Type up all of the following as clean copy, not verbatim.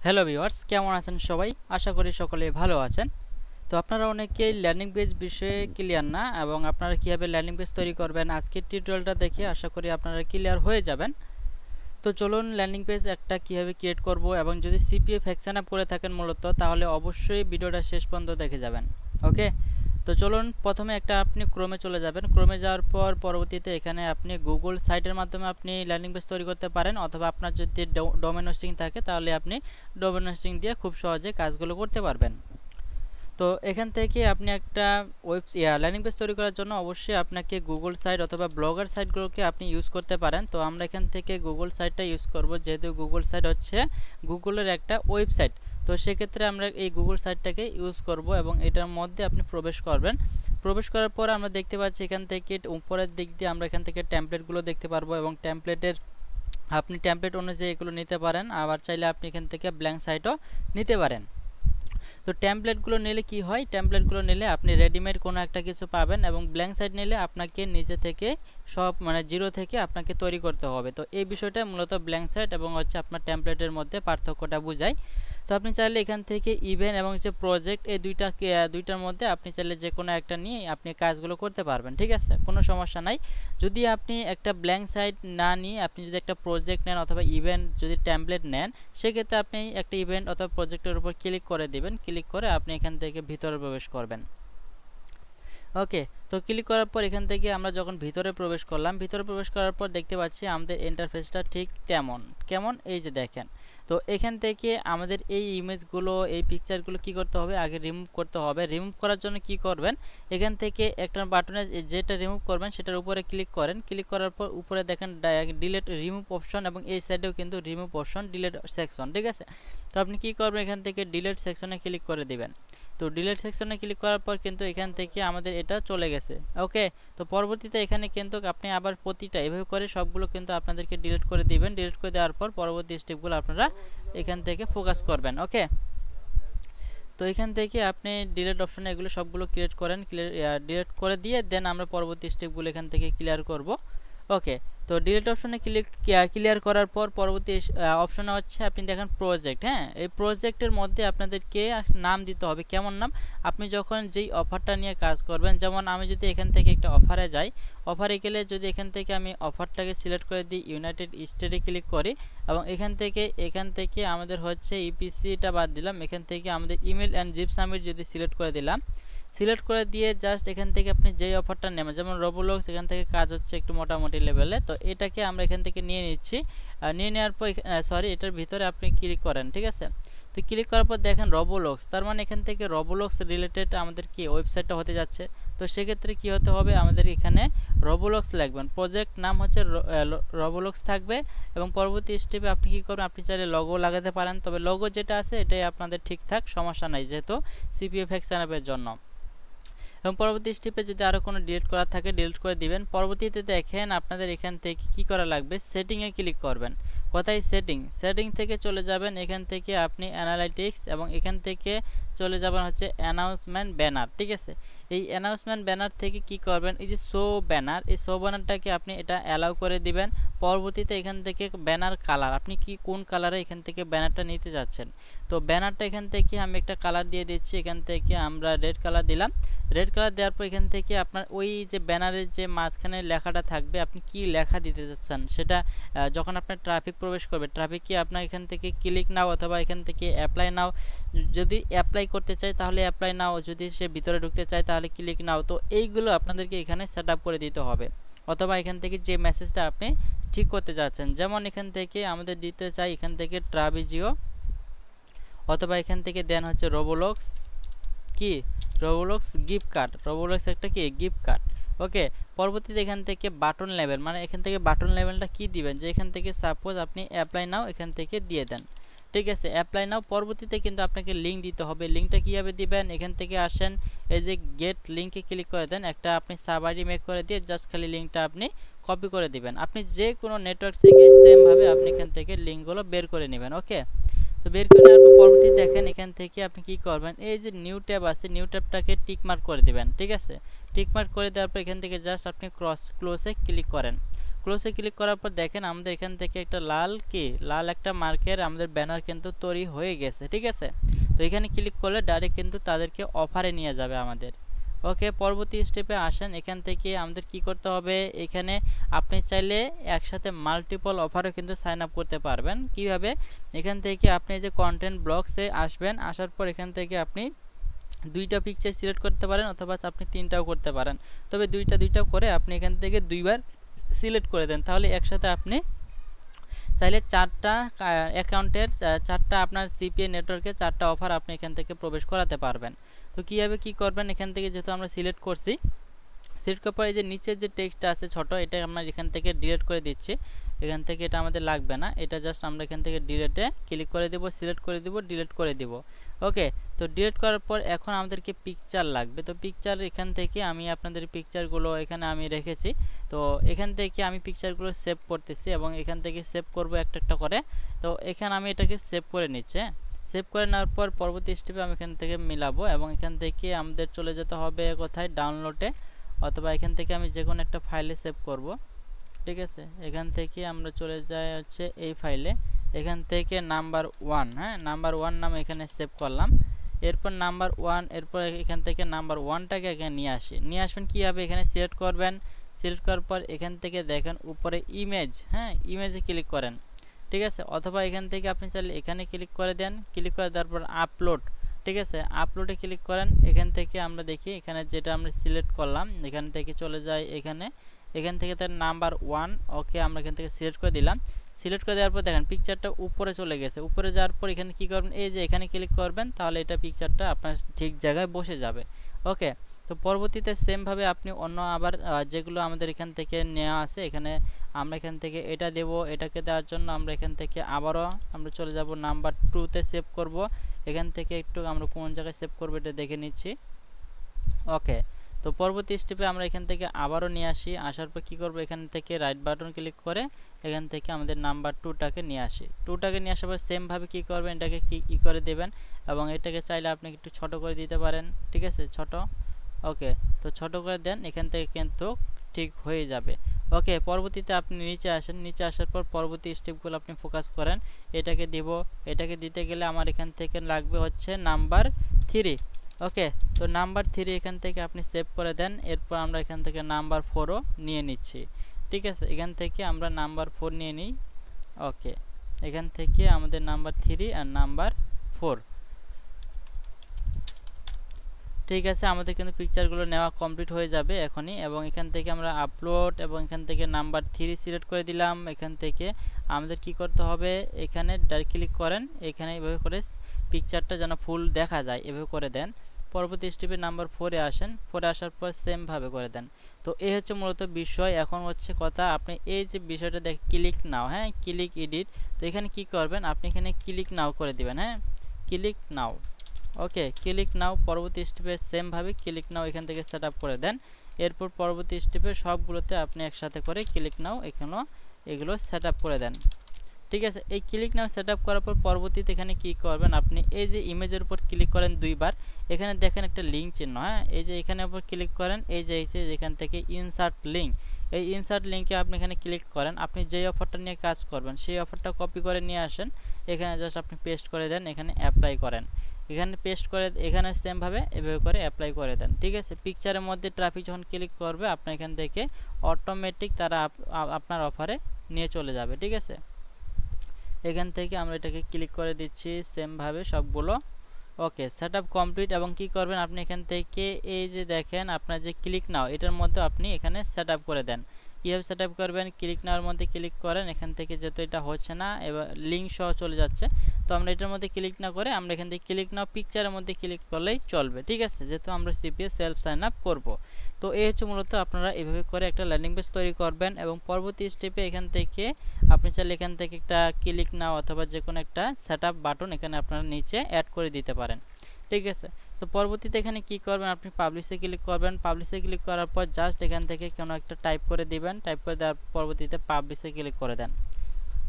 Hello viewers, কেমন আছেন সবাই? আশা করি সকলে ভালো আছেন। তো আপনারা অনেকেই ল্যান্ডিং পেজ বিষয়ে ক্লিয়ার না এবং আপনারা কীভাবে ল্যান্ডিং পেজ তৈরি করবেন আজকের টিউটোরিয়ালটা দেখে আশা করি আপনারা ক্লিয়ার হয়ে যাবেন। তো চলুন ল্যান্ডিং পেজ একটা কীভাবে ক্রিয়েট করব এবং যদি সিপিএফ হ্যাকসন আপ করে থাকেন মূলত তাহলে অবশ্যই ভিডিওটা শেষ পর্যন্ত দেখে যাবেন। ওকে, তো চলুন প্রথমে আপনি ক্রোমে চলে যাবেন। ক্রোমে যাওয়ার পর পরবর্তীতে এখানে আপনি গুগল সাইটের মাধ্যমে আপনি ল্যান্ডিং পেজ তৈরি করতে পারেন, অথবা আপনার যদি ডোমেন হোস্টিং থাকে তাহলে আপনি ডোমেন হোস্টিং দিয়ে খুব সহজে কাজগুলো করতে পারবেন। তো এখান থেকে আপনি একটা ল্যান্ডিং পেজ তৈরি করার জন্য অবশ্যই আপনাকে গুগল সাইট অথবা ব্লগার সাইটগুলোকে আপনি ইউজ করতে পারেন। তো আমরা এখান থেকে গুগল সাইটটা ইউজ করব, যেহেতু গুগল সাইট হচ্ছে গুগলের একটা ওয়েবসাইট। তো সেক্ষেত্রে আমরা এই গুগল সাইটটাকে ইউজ করব এবং এটার মধ্যে আপনি প্রবেশ করবেন। প্রবেশ করার পর আমরা দেখতে পাচ্ছি এখান থেকে উপরের দিক দিয়ে আমরা এখান থেকে টেমপ্লেটগুলো দেখতে পারবো এবং আপনি টেমপ্লেট অনুযায়ী এগুলো নিতে পারেন, আবার চাইলে আপনি এখান থেকে ব্ল্যাঙ্ক সাইটও নিতে পারেন। তো টেমপ্লেটগুলো নিলে কি হয়, টেমপ্লেটগুলো নিলে আপনি রেডিমেড কোনো একটা কিছু পাবেন এবং ব্ল্যাঙ্ক সাইট নিলে আপনাকে নিজে থেকে সব জিরো থেকে আপনাকে তৈরি করতে হবে। তো এই বিষয়টা মূলত ব্ল্যাঙ্ক সাইট এবং হচ্ছে আপনার টেমপ্লেটের মধ্যে পার্থক্যটা বোঝায়। তো আপনি চাইলে এখান থেকে ইভেন্ট এবং যে প্রজেক্ট, এই দুইটার মধ্যে আপনি চাইলে যে কোনো একটা নিয়ে আপনি কাজগুলো করতে পারবেন, ঠিক আছে, কোনো সমস্যা নাই। যদি আপনি একটা ব্ল্যাঙ্ক সাইট না নিয়ে আপনি যদি একটা প্রজেক্ট নেন অথবা ইভেন্ট যদি টেমপ্লেট নেন, সেক্ষেত্রে আপনি একটা ইভেন্ট অথবা প্রজেক্টের উপর ক্লিক করে দিবেন। ক্লিক করে আপনি এখান থেকে ভিতরে প্রবেশ করবেন। ওকে, তো ক্লিক করার পর এখান থেকে আমরা যখন ভিতরে প্রবেশ করলাম, ভিতরে প্রবেশ করার পর দেখতে পাচ্ছি আমাদের ইন্টারফেসটা ঠিক কেমন এই যে দেখেন। তো এখান থেকে আমাদের এই ইমেজগুলো, এই পিকচারগুলো কি করতে হবে, আগে রিমুভ করতে হবে। রিমুভ করার জন্য কি করবেন, এখান থেকে একটা বাটনে যেটা রিমুভ করবেন সেটার উপরে ক্লিক করেন। ক্লিক করার পর উপরে দেখেন ডিলিট রিমুভ অপশন এবং এই সাইডেও কিন্তু রিমুভ অপশন, ডিলিট সেকশন, ঠিক আছে। তো আপনি কি করবেন, এখান থেকে ডিলিট সেকশনে ক্লিক করে দিবেন। তো ডিলিট সেকশনে ক্লিক করার পর কিন্তু এখান থেকে আমাদের এটা চলে গেছে। ওকে, তো পরবর্তীতে এখানে কিন্তু আপনি আবার প্রতিটা এভাবে করে সবগুলো কিন্তু আপনাদেরকে ডিলিট করে দিবেন। ডিলিট করে দেওয়ার পর পরবর্তী স্টেপগুলো আপনারা এখান থেকে ফোকাস করবেন। ওকে, তো এখান থেকে আপনি ডিলিট অপশনে এগুলো সবগুলো ডিলিট করে দিয়ে দেন আমরা পরবর্তী স্টেপগুলো এখান থেকে ক্লিয়ার করব। ওকে, তো ডিলিট অপশনে ক্লিয়ার করার পর পরবর্তী অপশনে হচ্ছে আপনি দেখেন প্রজেক্ট। হ্যাঁ, এই প্রজেক্টের মধ্যে আপনাদেরকে নাম দিতে হবে। কেমন নাম, আপনি যখন যেই অফারটা নিয়ে কাজ করবেন, যেমন আমি যদি এখান থেকে একটা অফারে যাই, অফারে গেলে যদি এখান থেকে আমি অফারটাকে সিলেক্ট করে দিই, ইউনাইটেড স্টেটে ক্লিক করি এবং এখান থেকে আমাদের হচ্ছে ইপিসিটা বাদ দিলাম, এখান থেকে আমাদের ইমেল অ্যান্ড জিপ সাবমিট যদি সিলেক্ট করে দিলাম, সিলেক্ট করে দিয়ে জাস্ট এখান থেকে আপনি যেই অফারটা নেবেন, যেমন রোবলক্স, এখান থেকে কাজ হচ্ছে একটু মোটামুটি লেভেলে, তো এটাকে আমরা এখান থেকে নিয়ে নিচ্ছি। নিয়ে নেওয়ার পর এটার ভিতরে আপনি ক্লিক করেন, ঠিক আছে। তো ক্লিক করার পর দেখেন রোবলক্স, তার মানে এখান থেকে রোবলক্স রিলেটেড আমাদের কি ওয়েবসাইটটা হতে যাচ্ছে। তো সেক্ষেত্রে কি হতে হবে, আমাদের এখানে রোবলক্স লিখবেন, প্রজেক্ট নাম হচ্ছে রোবলক্স থাকবে এবং পরবর্তী স্টেপে আপনি কি করবেন, আপনি চাইলে লোগো লাগাতে পারেন, তবে লোগো যেটা আছে এটাই আপনাদের ঠিকঠাক, সমস্যা নাই, যেহেতু সিপিএফ হ্যাকসন জন্য। এবং পরবর্তী স্টেপে যদি আরও কোনো ডিলিট করা থাকে ডিলিট করে দিবেন। পরবর্তীতে দেখেন আপনাদের এখান থেকে কি করা লাগবে, সেটিংয়ে ক্লিক করবেন। কোথায়, সেটিং থেকে চলে যাবেন, এখান থেকে আপনি অ্যানালাইটিক্স এবং এখান থেকে চলে যাবেন হচ্ছে অ্যানাউন্সমেন্ট ব্যানার, ঠিক আছে। এই অ্যানাউন্সমেন্ট ব্যানার থেকে কি করবেন, এই যে শো ব্যানার, এই শো ব্যানারটাকে আপনি এটা অ্যালাউ করে দিবেন। পরবর্তীতে এখান থেকে ব্যানার কালার, আপনি কোন কালারে এখান থেকে ব্যানারটা নিতে যাচ্ছেন। তো ব্যানারটা এখান থেকে আমি একটা কালার দিয়ে দিচ্ছি, এখান থেকে আমরা রেড কালার দিলাম। রেড কালার দেওয়ার পর এখান থেকে আপনার ওই যে ব্যানারের যে মাঝখানে লেখাটা থাকবে, আপনি কি লেখা দিতে চাচ্ছেন সেটা যখন আপনার ট্রাফিক প্রবেশ করবে, ট্রাফিক কি আপনার এখান থেকে ক্লিক নাও অথবা এখান থেকে অ্যাপ্লাই নাও, যদি অ্যাপ্লাই করতে চাই তাহলে অ্যাপ্লাই নাও, যদি সে ভিতরে ঢুকতে চায় তাহলে ক্লিক নাও। তো এইগুলো আপনাদেরকে এখানে সেট আপ করে দিতে হবে, অথবা এখান থেকে যে মেসেজটা আপনি ঠিক করতে যাচ্ছেন, যেমন এখান থেকে আমাদের দিতে চাই এখান থেকে ট্রাভিজিও, অথবা এখান থেকে দেন হচ্ছে রোবলক্স গিফট কার্ড, রোবলক্স একটা কি গিফট কার্ড। ওকে, পরবর্তীতে এখান থেকে বাটন লেভেল, মানে এখান থেকে বাটন লেভেলটা কি দিবেন, যে এখান থেকে সাপোজ আপনি অ্যাপ্লাই নাও এখান থেকে দিয়ে দেন, ঠিক আছে, অ্যাপ্লাই নাও। পরবর্তীতে কিন্তু আপনাকে লিঙ্ক দিতে হবে। লিঙ্কটা কীভাবে দিবেন, এখান থেকে আসেন, এই যে গেট লিঙ্কে ক্লিক করে দেন, একটা আপনি সাব আইডি মেক করে দিয়ে জাস্ট খালি লিঙ্কটা আপনি কপি করে দিবেন। আপনি যে কোনো নেটওয়ার্ক থেকে সেমভাবে আপনি এখান থেকে লিঙ্কগুলো বের করে নেবেন। ওকে, তো বের করে নেওয়ার পর পরবর্তী দেখেন এখান থেকে আপনি কি করবেন, এই যে নিউ ট্যাব আছে, নিউ ট্যাবটাকে টিক মার্ক করে দিবেন, ঠিক আছে। টিক মার্ক করে দেওয়ার পর এখান থেকে জাস্ট আপনি ক্লোজে ক্লিক করেন। ক্লোজে ক্লিক করার পর দেখেন আমাদের এখান থেকে একটা লাল একটা মার্কের আমাদের ব্যানার কিন্তু তৈরি হয়ে গেছে, ঠিক আছে। তো এখানে ক্লিক করলে ডাইরেক্ট কিন্তু তাদেরকে অফারে নিয়ে যাবে আমাদের। ওকে, পরবর্তী স্টেপে আসেন। এখান থেকে আমাদের কি করতে হবে, এখানে আপনি চাইলে একসাথে মাল্টিপল অফারও কিন্তু সাইন আপ করতে পারবেন। কিভাবে, এখান থেকে আপনি যে কন্টেন্ট ব্লগসে আসবেন, আসার পর এখান থেকে আপনি দুইটা পিকচার সিলেক্ট করতে পারেন অথবা আপনি তিনটাও করতে পারেন, তবে দুইটা করে আপনি এখান থেকে দুইবার সিলেক্ট করে দেন, তাহলে একসাথে আপনি চাইলে চারটা অ্যাকাউন্টের চারটা আপনার সিপিএ নেটওয়ার্কে চারটা অফার আপনি এখান থেকে প্রবেশ করাতে পারবেন। তো কীভাবে কী করবেন, এখান থেকে যেহেতু আমরা সিলেক্ট করছি, সিলেক্ট করার পরে যে নিচের যে টেক্সটটা আছে ছোট, এটা আমরা এখান থেকে ডিলিট করে দিচ্ছি। এখান থেকে এটা আমাদের লাগবে না, এটা জাস্ট আমরা এখান থেকে ডিলিটে ক্লিক করে দেব, সিলেক্ট করে দেব, ডিলিট করে দেব। ওকে, তো ডিলিট করার পর এখন আমাদেরকে পিকচার লাগবে। তো পিকচার এখান থেকে আমি আপনাদের পিকচারগুলো এখানে আমি রেখেছি, তো এখান থেকে আমি পিকচারগুলো সেভ করতেছি এবং এখান থেকে সেভ করব একটা করে। তো এখানে আমি এটাকে সেভ করে নিচ্ছি। সেভ করে নেওয়ার পর পরবর্তী স্টেপে আমি এখান থেকে মিলাবো এবং এখান থেকে আমাদের চলে যেতে হবে কোথায়, ডাউনলোডে, অথবা এখান থেকে আমি যে কোনো একটা ফাইলে সেভ করব, ঠিক আছে। এখান থেকে আমরা চলে যাই হচ্ছে এই ফাইলে, এখান থেকে নাম্বার 1, হ্যাঁ নাম্বার 1 নাম এখানে সেভ করলাম। এরপর নাম্বার 1, এরপর এখান থেকে নাম্বার 1টাকে এখানে নিয়ে আসবেন। কীভাবে, এখানে সিলেক্ট করবেন, সিলেক্ট করার পর এখান থেকে দেখেন উপরে ইমেজ, হ্যাঁ ইমেজে ক্লিক করেন, ঠিক আছে। অথবা এখান থেকে আপনি চাইলে এখানে ক্লিক করে দেন, ক্লিক করে দেওয়ার পর আপলোড, ঠিক আছে, আপলোডে ক্লিক করেন। এখান থেকে আমরা দেখি এখানে যেটা আমরা সিলেক্ট করলাম, এখান থেকে চলে যাই এখান থেকে তার নাম্বার 1, ওকে আমরা এখান থেকে সিলেক্ট করে দিলাম। সিলেক্ট করে দেওয়ার পর দেখেন পিকচারটা উপরে চলে গেছে। উপরে যাওয়ার পর এখানে কী করবেন, এই যে এখানে ক্লিক করবেন, তাহলে এটা পিকচারটা আপনার ঠিক জায়গায় বসে যাবে। ওকে, তো পরবর্তীতে সেমভাবে আপনি অন্য আবার যেগুলো আমাদের এখান থেকে নেওয়া আছে, এখানে আমরা এখান থেকে এটা দেব। এটাকে দেওয়ার জন্য আমরা এখান থেকে আবারও আমরা চলে যাব নাম্বার 2তে সেভ করব। এখান থেকে একটু আমরা কোন জায়গায় সেভ করবো এটা দেখে নিচ্ছি। ওকে, তো পরবর্তী স্টেপে আমরা এখান থেকে আবারও নিয়ে আসি। আসার পর কী করবো, এখান থেকে রাইট বাটন ক্লিক করে এখান থেকে আমাদের নাম্বার 2টাকে নিয়ে আসি। 2টাকে নিয়ে আসার পর সেমভাবে কী করবেন, এটাকে কি করে দেবেন এবং এটাকে চাইলে আপনি একটু ছোট করে দিতে পারেন, ঠিক আছে, ছোট। ওকে, তো ছোট করে দেন, এখান থেকে কিন্তু ঠিক হয়ে যাবে। ওকে, পরবর্তীতে আপনি নিচে আসেন। নিচে আসার পর পরবর্তী স্টেপগুলো আপনি ফোকাস করেন। এটাকে দিব, এটাকে দিতে গেলে আমার এখান থেকে লাগবে হচ্ছে নাম্বার 3। ওকে, তো নাম্বার 3 এখান থেকে আপনি সেভ করে দেন। এরপর আমরা এখান থেকে নাম্বার 4ও নিয়ে নিচ্ছি, ঠিক আছে। এখান থেকে আমরা নাম্বার 4 নিয়ে নিই। ওকে, এখান থেকে আমাদের নাম্বার 3 আর নাম্বার 4, ঠিক আছে। আমাদের কিন্তু পিকচারগুলো নেওয়া কমপ্লিট হয়ে যাবে এখনই। এবং এখান থেকে আমরা আপলোড এবং এখান থেকে নাম্বার 3 সিলেক্ট করে দিলাম। এখান থেকে আমাদের কি করতে হবে, এখানে ডাইরেক্ট ক্লিক করেন, এখানে এইভাবে করে পিকচারটা যেন ফুল দেখা যায় এভাবে করে দেন। পরবর্তী স্টেপে নাম্বার 4-এ আসেন। 4-এ আসার পর সেমভাবে করে দেন। তো এই হচ্ছে মূলত বিষয়। এখন হচ্ছে কথা, আপনি এই যে বিষয়টা দেখে ক্লিক নাও, হ্যাঁ ক্লিক এডিট, তো এখানে কি করবেন, আপনি এখানে ক্লিক নাও করে দিবেন, হ্যাঁ ক্লিক নাও। ওকে, ক্লিক নাও। পরবর্তী স্টেপে সেমভাবে ক্লিক নাও এখান থেকে সেট আপ করে দেন। এরপর পরবর্তী স্টেপে সবগুলোতে আপনি একসাথে করে ক্লিক নাও এগুলো সেট আপ করে দেন, ঠিক আছে। এই ক্লিক নাও সেট আপ করার পর পরবর্তীতে এখানে কি করবেন, আপনি এই যে ইমেজের উপর ক্লিক করেন দুইবার, এখানে দেখেন একটা লিঙ্ক চিহ্ন, হ্যাঁ এই যে এখানে উপর ক্লিক করেন, এই যে এখান থেকে ইনসার্ট লিঙ্ক, এই ইনসার্ট লিঙ্কে আপনি এখানে ক্লিক করেন। আপনি যেই অফারটা নিয়ে কাজ করবেন সেই অফারটা কপি করে নিয়ে আসেন, এখানে জাস্ট আপনি পেস্ট করে দেন, এখানে অ্যাপ্লাই করেন। এখানে পেস্ট করে এখানে সেমভাবে এভাবে করে অ্যাপ্লাই করে দেন, ঠিক আছে। পিকচারের মধ্যে ট্রাফিক যখন ক্লিক করবে আপনার এখান থেকে অটোমেটিক তারা আপনার অফারে নিয়ে চলে যাবে, ঠিক আছে। এখান থেকে আমরা এটাকে ক্লিক করে দিচ্ছি সেমভাবে সবগুলো। ওকে, সেট আপ কমপ্লিট। এবং কি করবেন, আপনি এখান থেকে এই যে দেখেন আপনার যে ক্লিক নাও এটার মধ্যে আপনি এখানে সেট আপ করে দেন। কীভাবে সেট আপ করবেন, ক্লিক নাওয়ার মধ্যে ক্লিক করেন, এখান থেকে যেহেতু এটা হচ্ছে না এবার লিঙ্ক সহ চলে যাচ্ছে, তো আমরা এটার মধ্যে ক্লিক না করে আমরা এখান থেকে ক্লিক নাও পিকচারের মধ্যে ক্লিক করলেই চলবে, ঠিক আছে, যেহেতু আমরা সিপিএ সেলফ সাইন আপ করবো। তো এই হচ্ছে মূলত আপনারা এভাবে করে একটা ল্যান্ডিং পেজ তৈরি করবেন। এবং পরবর্তী স্টেপে এখান থেকে আপনি চাইলে এখান থেকে একটা ক্লিক নাও অথবা যে কোনো একটা সেট আপ বাটন এখানে আপনারা নিচে অ্যাড করে দিতে পারেন, ঠিক আছে। তো পরবর্তীতে এখানে কি করবেন, আপনি পাবলিশে ক্লিক করবেন। পাবলিশে ক্লিক করার পর জাস্ট এখান থেকে কোনো একটা টাইপ করে দিবেন, টাইপ করে দেওয়ার পরবর্তীতে পাবলিশে ক্লিক করে দেন।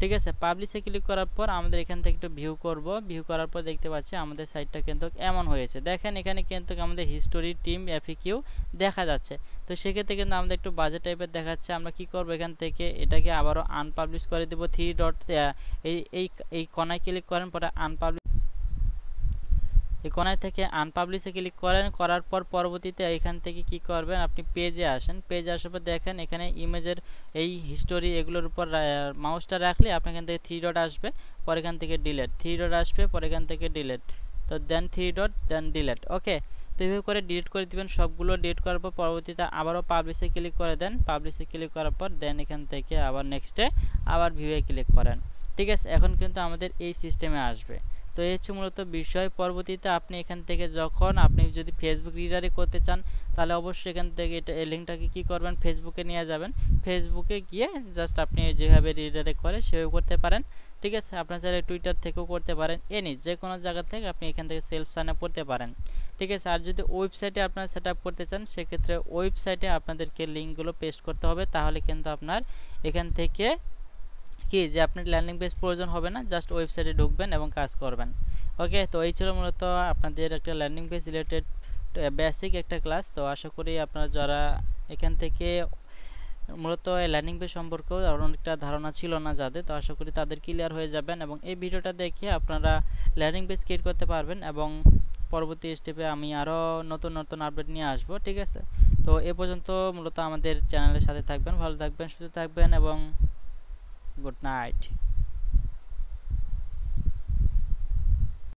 ঠিক আছে। পাবলিশে ক্লিক করার পর আমাদের এখান থেকে একটু ভিউ করব, ভিউ করার পর দেখতে পাচ্ছি আমাদের সাইটটা কিন্তু এমন হয়েছে। দেখেন এখানে কিন্তু আমাদের হিস্টোরি, টিম, এফিকিউ দেখা যাচ্ছে। তো সেক্ষেত্রে কিন্তু আমাদের একটু বাজে টাইপের দেখাচ্ছে। আমরা কি করব, এখান থেকে এটাকে আবারও আনপাবলিশ করে দেব। থ্রি ডট এই এই এই কোণায় ক্লিক করেন, পরে আনপাবলিশ, এই কোণায় থেকে আনপাবলিশে ক্লিক করেন। করার পর পরবর্তীতে এখান থেকে কি করবেন, আপনি পেজে আসেন। পেজে আসার পর দেখেন এখানে ইমেজের এই হিস্টোরি এগুলোর উপর মাউসটা রাখলে আপনার এখান থেকে থ্রি ডট আসবে, পরে এখান থেকে ডিলেট, থ্রি ডট আসবে, পরে এখান থেকে ডিলেট, তো দেন থ্রি ডট, দেন ডিলেট। ওকে, তো এইভাবে করে ডিলিট করে দিবেন। সবগুলো ডিলিট করার পর পরবর্তীতে আবারও পাবলিশে ক্লিক করে দেন। পাবলিশে ক্লিক করার পর দেন এখান থেকে আবার নেক্সটে আবার ভিউয়ে ক্লিক করেন। ঠিক আছে, এখন কিন্তু আমাদের এই সিস্টেমে আসবে। তো এই হচ্ছে মূলত বিষয়। পরবর্তীতে আপনি এখান থেকে যখন আপনি যদি ফেসবুক রিডাইরেক্ট করতে চান, তাহলে অবশ্যই এখান থেকে এই লিঙ্কটাকে কী করবেন, ফেসবুকে নিয়ে যাবেন। ফেসবুকে গিয়ে জাস্ট আপনি যেভাবে রিডাইরেক্ট করে সেভাবে করতে পারেন। ঠিক আছে, আপনার চাইলে টুইটার থেকেও করতে পারেন, এনি যে কোনো জায়গা থেকে আপনি এখান থেকে সেলফ সাইন আপ করতে পারেন। ঠিক আছে, আর যদি ওয়েবসাইটে আপনারা সেট আপ করতে চান, সেক্ষেত্রে ওয়েবসাইটে আপনাদেরকে লিঙ্কগুলো পেস্ট করতে হবে। তাহলে কিন্তু আপনার এখান থেকে কি যে আপনার ল্যান্ডিং পেজ প্রয়োজন হবে না, জাস্ট ওয়েবসাইটে ঢুকবেন এবং কাজ করবেন। ওকে, তো এই ছিল মূলত আপনাদের একটা ল্যান্ডিং পেজ রিলেটেড বেসিক একটা ক্লাস। তো আশা করি আপনারা যারা এখান থেকে মূলত ল্যান্ডিং পেজ সম্পর্কেও অনেকটা ধারণা ছিল না যাদের, তো আশা করি তাদের ক্লিয়ার হয়ে যাবেন এবং এই ভিডিওটা দেখে আপনারা ল্যান্ডিং পেজ ক্রিয়েট করতে পারবেন। এবং পরবর্তী স্টেপে আমি আরও নতুন নতুন আপডেট নিয়ে আসবো। ঠিক আছে, তো এ পর্যন্ত মূলত আমাদের চ্যানেলের সাথে থাকবেন, ভালো থাকবেন, সুস্থ থাকবেন এবং গুড নাইট।